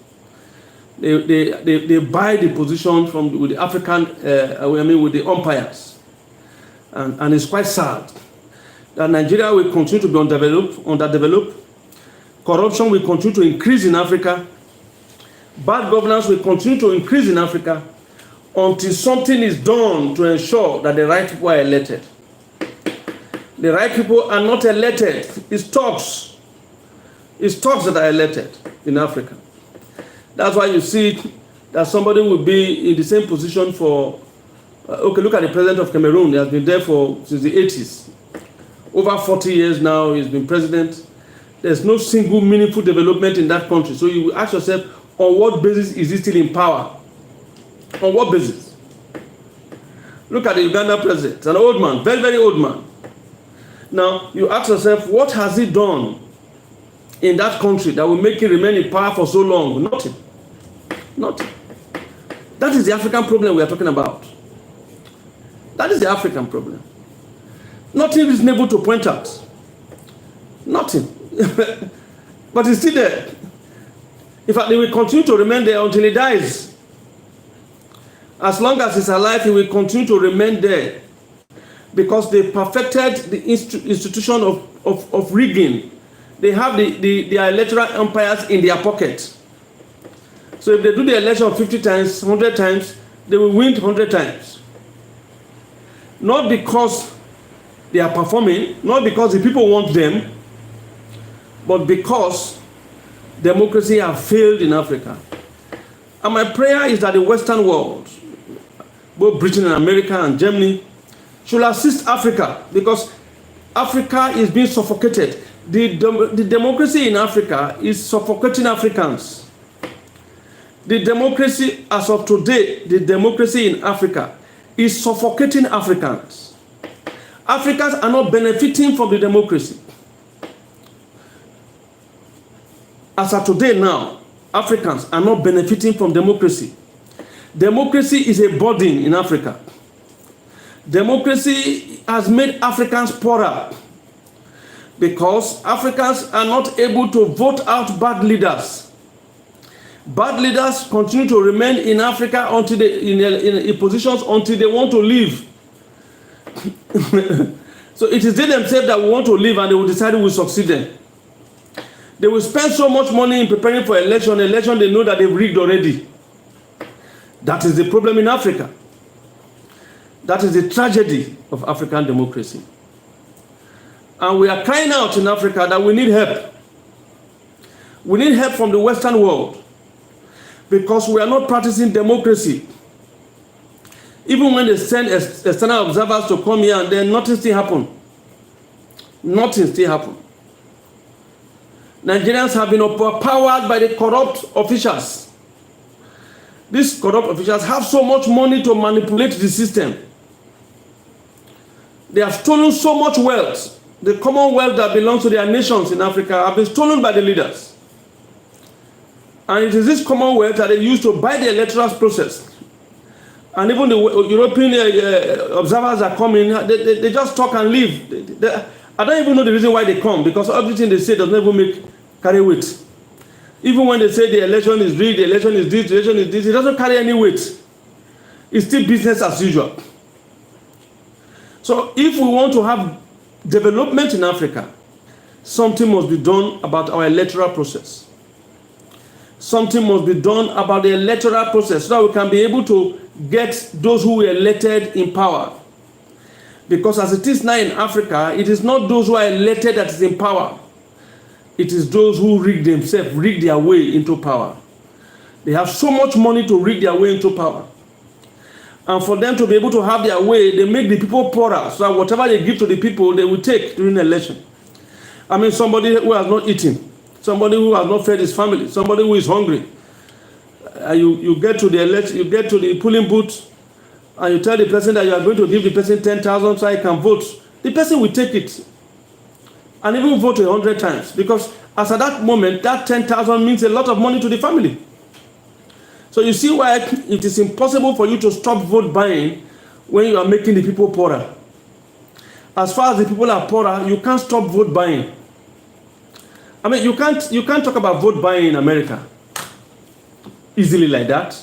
They buy the position with the African, with the umpires. And it's quite sad that Nigeria will continue to be underdeveloped. Corruption will continue to increase in Africa. Bad governance will continue to increase in Africa until something is done to ensure that the right people are elected. The right people are not elected. It's thugs. It's thugs that are elected in Africa. That's why you see that somebody will be in the same position for, look at the president of Cameroon. He has been there since the 80s. Over 40 years now, he's been president. There's no single meaningful development in that country. So you will ask yourself, on what basis is he still in power? On what basis? Look at the Uganda president, an old man, very, very old man. Now, you ask yourself, what has he done in that country that will make him remain in power for so long? Nothing. Nothing. That is the African problem we are talking about. That is the African problem. Nothing reasonable to point out. Nothing. But he's still there. In fact, he will continue to remain there until he dies. As long as he's alive, he will continue to remain there. Because they perfected the institution of rigging they have their electoral umpires in their pocket. So if they do the election 50 times, 100 times, they will win 100 times. Not because they are performing, not because the people want them, but because democracy has failed in Africa. And my prayer is that the Western world, both Britain and America and Germany, should assist Africa, because Africa is being suffocated. The democracy in Africa is suffocating Africans. The democracy, as of today, the democracy in Africa is suffocating Africans. Africans are not benefiting from the democracy. As of today now, Africans are not benefiting from democracy. Democracy is a burden in Africa. Democracy has made Africans poorer because Africans are not able to vote out bad leaders. Bad leaders continue to remain in Africa until in positions until they want to leave. So it is they themselves that want to leave, and they will decide who will succeed them. They will spend so much money in preparing for election they know that they've rigged already. That is the problem in Africa. That is the tragedy of African democracy. And we are crying out in Africa that we need help. We need help from the Western world, because we are not practicing democracy. Even when they send external observers to come here, and then nothing still happens. Nothing still happens. Nigerians have been overpowered by the corrupt officials. These corrupt officials have so much money to manipulate the system. They have stolen so much wealth. The common wealth that belongs to their nations in Africa have been stolen by the leaders. And it is this common wealth that they use to buy the electoral process. And even the European observers are coming, they just talk and leave. I don't even know the reason why they come, because everything they say does not even carry weight. Even when they say the election is rigged, the election is this, the election is this, it doesn't carry any weight. It's still business as usual. So if we want to have development in Africa, something must be done about our electoral process. Something must be done about the electoral process so that we can be able to get those who were elected in power. Because as it is now in Africa, it is not those who are elected that is in power. It is those who rig themselves, rig their way into power. They have so much money to rig their way into power. And for them to be able to have their way, they make the people poorer, so that whatever they give to the people, they will take during the election. I mean, somebody who has not eaten, somebody who has not fed his family, somebody who is hungry. You get to the election, you get to the polling booth, and you tell the person that you are going to give the person 10,000 so he can vote. The person will take it and even vote 100 times, because as at that moment, that 10,000 means a lot of money to the family. So you see why it is impossible for you to stop vote buying when you are making the people poorer. As far as the people are poorer, you can't stop vote buying. I mean, you can't talk about vote buying in America easily like that,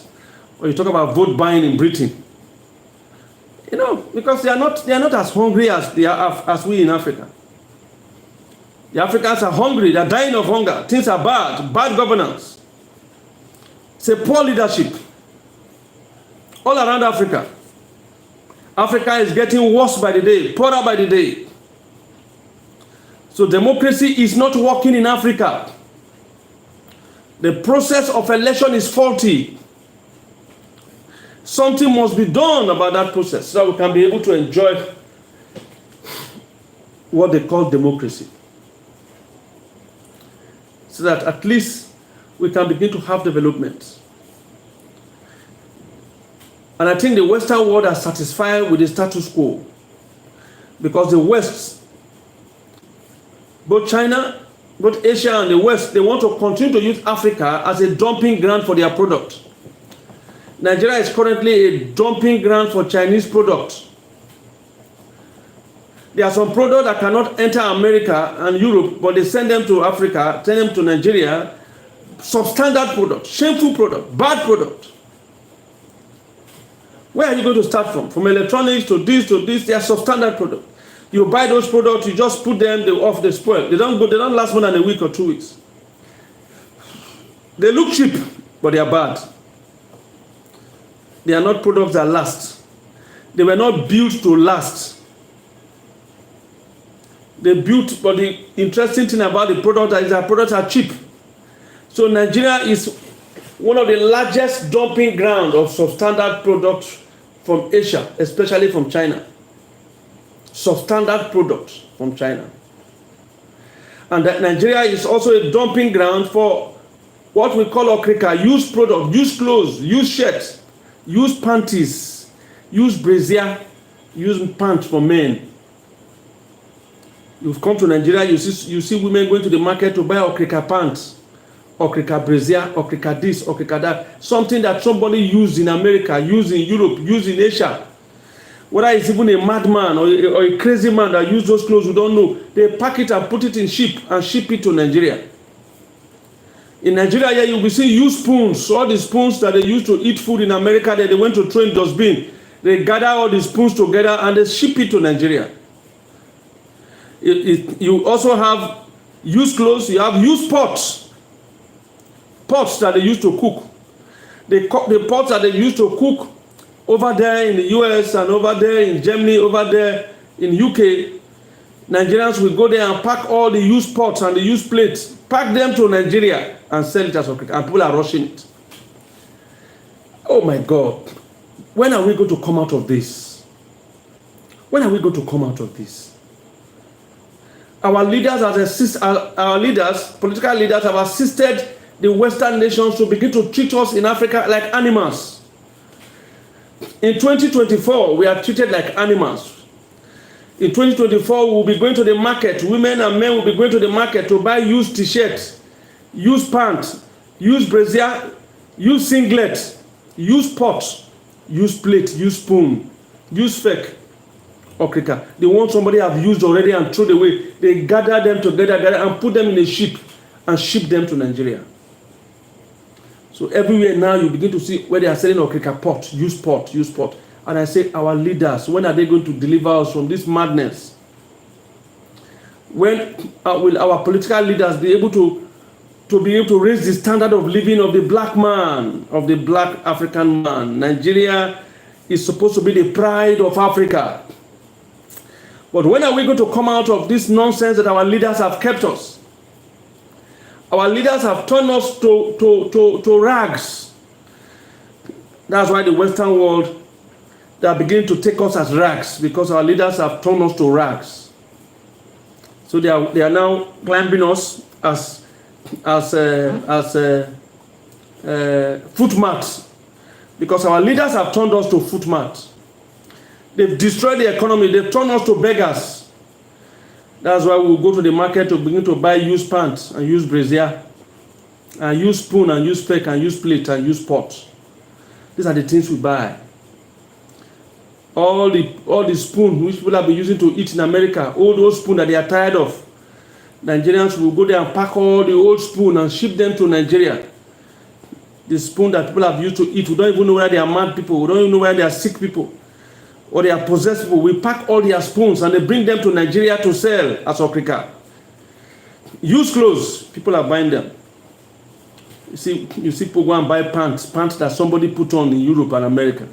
or you talk about vote buying in Britain. You know, because they are not as hungry as as we in Africa. The Africans are hungry, they are dying of hunger. Things are bad governance. It's a poor leadership all around Africa. Africa is getting worse by the day, poorer by the day. So democracy is not working in Africa. The process of election is faulty. Something must be done about that process so that we can be able to enjoy what they call democracy. So that at least we can begin to have development. And I think the Western world are satisfied with the status quo, because the West, both China, both Asia and the West, they want to continue to use Africa as a dumping ground for their product. Nigeria is currently a dumping ground for Chinese products. There are some products that cannot enter America and Europe, but they send them to Africa, send them to Nigeria. Substandard product, shameful product, bad product. Where are you going to start from? From electronics to this, they are substandard product. You buy those products, you just put them off the spoil. They don't last more than a week or 2 weeks. They look cheap, but they are bad. They are not products that last. They were not built to last. They built, but the interesting thing about the product is that products are cheap. So Nigeria is one of the largest dumping grounds of substandard products from Asia, especially from China. Substandard products from China. And that Nigeria is also a dumping ground for what we call okrika, used products, used clothes, used shirts, used panties, used brassiere, used pants for men. You've come to Nigeria, you see women going to the market to buy okrika pants, okrika brassiere, okrika this, okrika that. Something that somebody used in America, used in Europe, used in Asia. Whether it's even a madman or a crazy man that used those clothes, we don't know. They pack it and put it in ship and ship it to Nigeria. In Nigeria, yeah, you'll be seeing used spoons, all the spoons that they used to eat food in America that they went to throw in dustbin. They gather all the spoons together and they ship it to Nigeria. You also have used clothes, you have used pots. Pots that they used to cook. The pots that they used to cook over there in the US and over there in Germany, over there in UK, Nigerians will go there and pack all the used pots and the used plates, pack them to Nigeria and sell it as okrika, and people are rushing it. Oh my God. When are we going to come out of this? When are we going to come out of this? Our leaders, political leaders, have assisted the Western nations to begin to treat us in Africa like animals. In 2024, we are treated like animals. In 2024, we will be going to the market. Women and men will be going to the market to buy used t-shirts, used pants, used brassiere, used singlets, used pots, used plate, used spoon, used fake okrika. The ones somebody have used already and thrown away. They gather them together and put them in a ship and ship them to Nigeria. So everywhere now you begin to see where they are selling okrika pot, used pot, used pot. And I say, our leaders, when are they going to deliver us from this madness? When will our political leaders be able to raise the standard of living of the black man, of the black African man? Nigeria is supposed to be the pride of Africa. But when are we going to come out of this nonsense that our leaders have kept us? Our leaders have turned us to rags. That's why the Western world, they are beginning to take us as rags, because our leaders have turned us to rags. So they are now climbing us as footmats, because our leaders have turned us to footmats. They've destroyed the economy. They've turned us to beggars. That's why we'll go to the market to begin to buy used pants and used brassiere and used spoon and used spec and used plate and used pots. These are the things we buy. All the spoon which people have been using to eat in America, all those spoons that they are tired of, Nigerians will go there and pack all the old spoon and ship them to Nigeria. The spoon that people have used to eat, we don't even know where they are mad people, we don't even know where they are sick people, or they are possessed people. We pack all their spoons and they bring them to Nigeria to sell as okrika. Used clothes, people are buying them. You see people go and buy pants that somebody put on in Europe and America.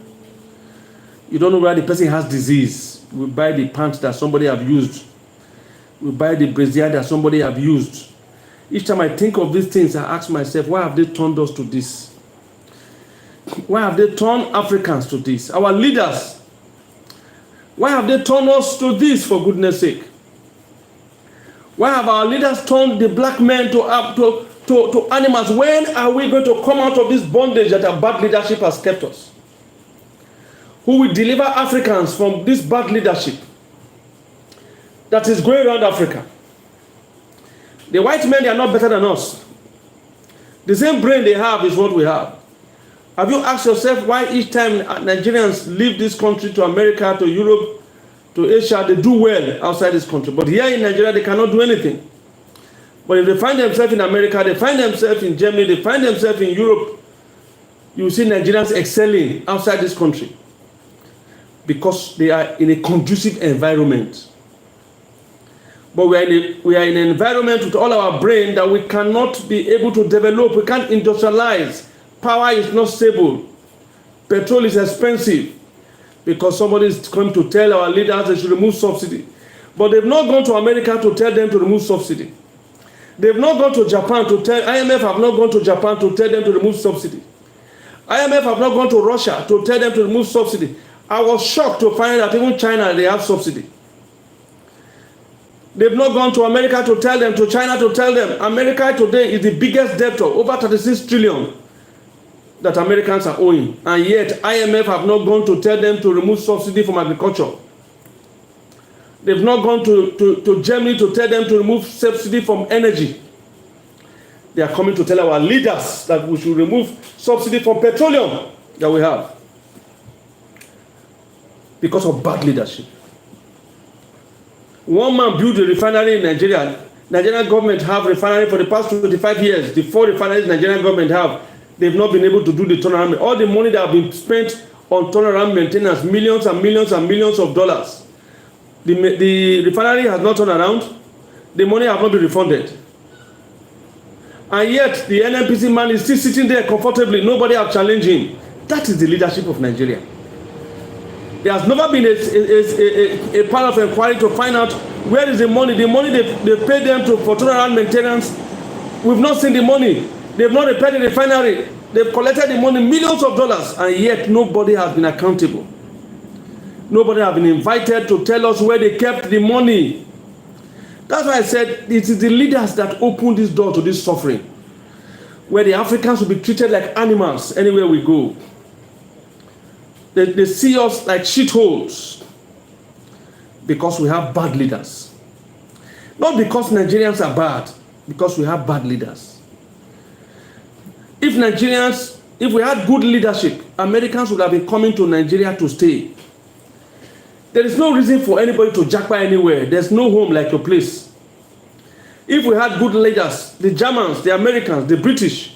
You don't know where the person has disease. We buy the pants that somebody have used. We buy the brassiere that somebody have used. Each time I think of these things, I ask myself, why have they turned us to this? Why have they turned Africans to this? Our leaders, why have they turned us to this, for goodness sake? Why have our leaders turned the black men to animals? When are we going to come out of this bondage that our bad leadership has kept us? Who will deliver Africans from this bad leadership that is going around Africa? The white men, they are not better than us. The same brain they have is what we have. Have you asked yourself why each time Nigerians leave this country to America, to Europe, to Asia, they do well outside this country? But here in Nigeria, they cannot do anything. But if they find themselves in America, they find themselves in Germany, they find themselves in Europe, you see Nigerians excelling outside this country, because they are in a conducive environment. But we are in an environment with all our brain that we cannot be able to develop. We can't industrialize. Power is not stable. Petrol is expensive because somebody is coming to tell our leaders they should remove subsidy. But they've not gone to America to tell them to remove subsidy. They've not gone to Japan to tell, IMF have not gone to Japan to tell them to remove subsidy. IMF have not gone to Russia to tell them to remove subsidy. I was shocked to find that even China, they have subsidy. They've not gone to America to tell them, to China to tell them. America today is the biggest debtor, over 36 trillion that Americans are owing. And yet, IMF have not gone to tell them to remove subsidy from agriculture. They've not gone to Germany to tell them to remove subsidy from energy. They are coming to tell our leaders that we should remove subsidy from petroleum that we have because of bad leadership. One man built a refinery in Nigeria. Nigerian government have refinery for the past 25 years. The 4 refineries Nigerian government have, they've not been able to do the turnaround. All the money that have been spent on turnaround maintenance, millions and millions and millions of dollars. The refinery has not turned around. The money has not been refunded. And yet, the NNPC man is still sitting there comfortably. Nobody has challenged him. That is the leadership of Nigeria. There has never been a panel of inquiry to find out where is the money. The money they paid them for turnaround maintenance, we've not seen the money. They've not repaired the refinery. They've collected the money, millions of dollars, and yet nobody has been accountable. Nobody has been invited to tell us where they kept the money. That's why I said it is the leaders that open this door to this suffering, where the Africans will be treated like animals anywhere we go. They see us like shitholes because we have bad leaders. Not because Nigerians are bad, because we have bad leaders. If we had good leadership, Americans would have been coming to Nigeria to stay. There is no reason for anybody to jackpot anywhere. There's no home like your place. If we had good leaders, the Germans, the Americans, the British,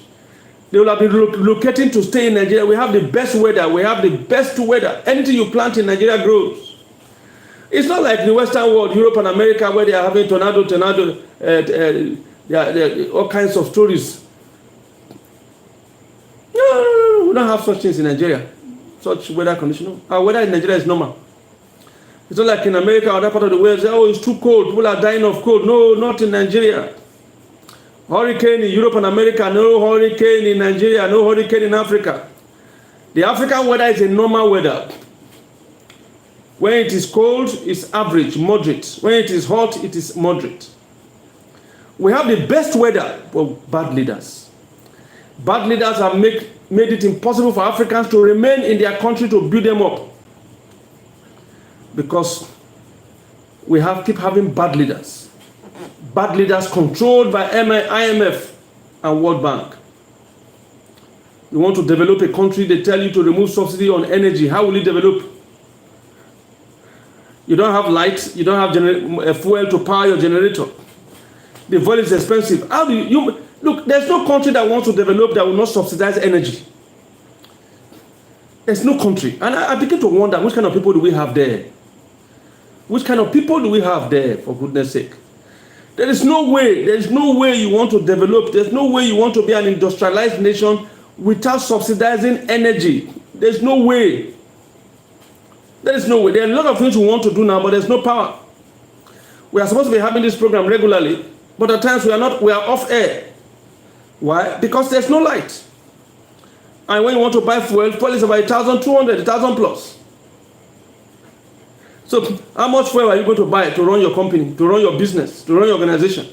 they will have been relocating to stay in Nigeria. We have the best weather. We have the best weather. Anything you plant in Nigeria grows. It's not like the Western world, Europe and America, where they are having tornado, all kinds of stories. No, we don't have such things in Nigeria. Such weather condition. Our weather in Nigeria is normal. It's not like in America or other part of the world, say, oh, it's too cold, people are dying of cold. No, not in Nigeria. Hurricane in Europe and America, no hurricane in Nigeria, no hurricane in Africa. The African weather is a normal weather. When it is cold, it's average, moderate. When it is hot, it is moderate. We have the best weather, but bad leaders. Bad leaders have made it impossible for Africans to remain in their country to build them up. Because we keep having bad leaders. Bad leaders controlled by IMF and World Bank. You want to develop a country, they tell you to remove subsidy on energy. How will you develop? You don't have light, you don't have fuel to power your generator. The fuel is expensive. How do you look, there's no country that wants to develop that will not subsidize energy. There's no country. And I begin to wonder, which kind of people do we have there? Which kind of people do we have there, for goodness sake? There is no way you want to develop, there's no way you want to be an industrialized nation without subsidizing energy. There's no way. There is no way. There are a lot of things we want to do now, but there's no power. We are supposed to be having this program regularly, but at times we are off air. Why? Because there's no light. And when you want to buy fuel is about 1,200, 1,000 plus. So how much fuel are you going to buy to run your company, to run your business, to run your organization?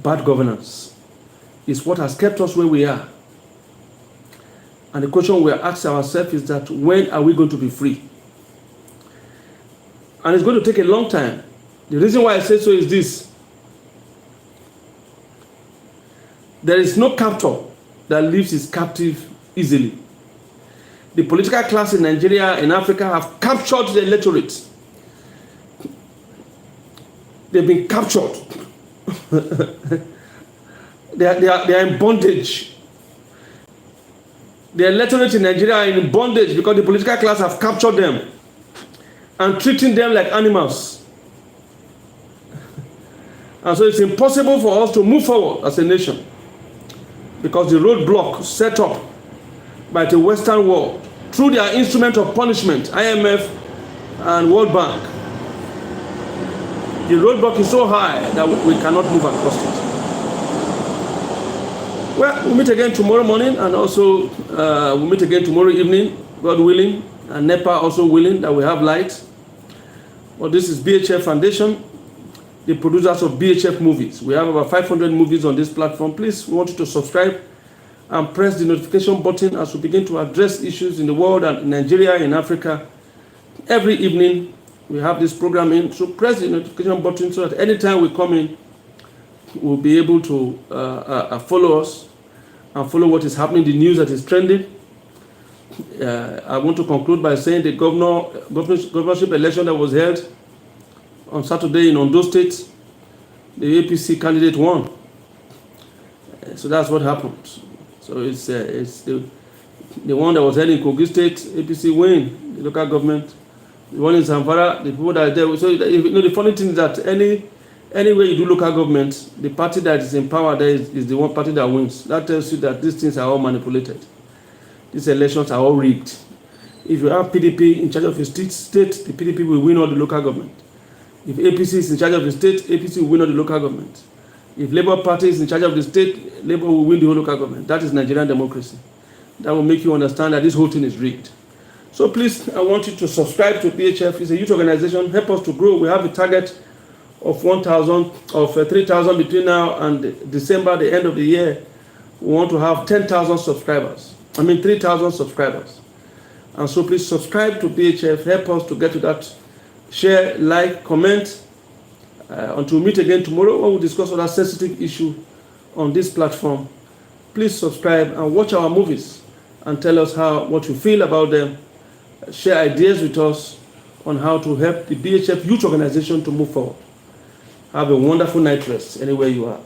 Bad governance is what has kept us where we are. And the question we are asking ourselves is that when are we going to be free? And it's going to take a long time. The reason why I say so is this. There is no captor that leaves his captive easily. The political class in Nigeria, in Africa, have captured the electorate. They've been captured. they are in bondage. The electorate in Nigeria are in bondage because the political class have captured them and treating them like animals. And so it's impossible for us to move forward as a nation because the roadblock set up by the Western world through their instrument of punishment, IMF and World Bank, the roadblock is so high that we cannot move across it. Well, we'll meet again tomorrow morning, and also we'll meet again tomorrow evening, God willing, and NEPA also willing that we have light. Well, this is BHF Foundation, the producers of BHF Movies. We have about 500 movies on this platform. Please, we want you to subscribe and press the notification button as we begin to address issues in the world and in Nigeria, in Africa. Every evening, we have this program in, so press the notification button so that anytime we come in, we'll be able to follow us and follow what is happening, the news that is trending. I want to conclude by saying the governorship election that was held on Saturday in Ondo State, the APC candidate won. So that's what happened. So it's the one that was held in Kogi State, APC win, the local government. The one in Zamfara, the people that are there. So the funny thing is that any way you do local government, the party that is in power there is the one party that wins. That tells you that these things are all manipulated. These elections are all rigged. If you have PDP in charge of a state, the PDP will win all the local government. If APC is in charge of the state, APC will win all the local government. If Labour Party is in charge of the state, Labour will win the whole local government. That is Nigerian democracy. That will make you understand that this whole thing is rigged. So please, I want you to subscribe to BHF. It's a youth organization. Help us to grow. We have a target of 3,000 between now and December, the end of the year. We want to have 10,000 subscribers. 3,000 subscribers. And so please subscribe to BHF. Help us to get to that. Share, like, comment. Until we meet again tomorrow, when we discuss other sensitive issue on this platform. Please subscribe and watch our movies and tell us what you feel about them. Share ideas with us on how to help the BHF Youth Organization to move forward. Have a wonderful night rest anywhere you are.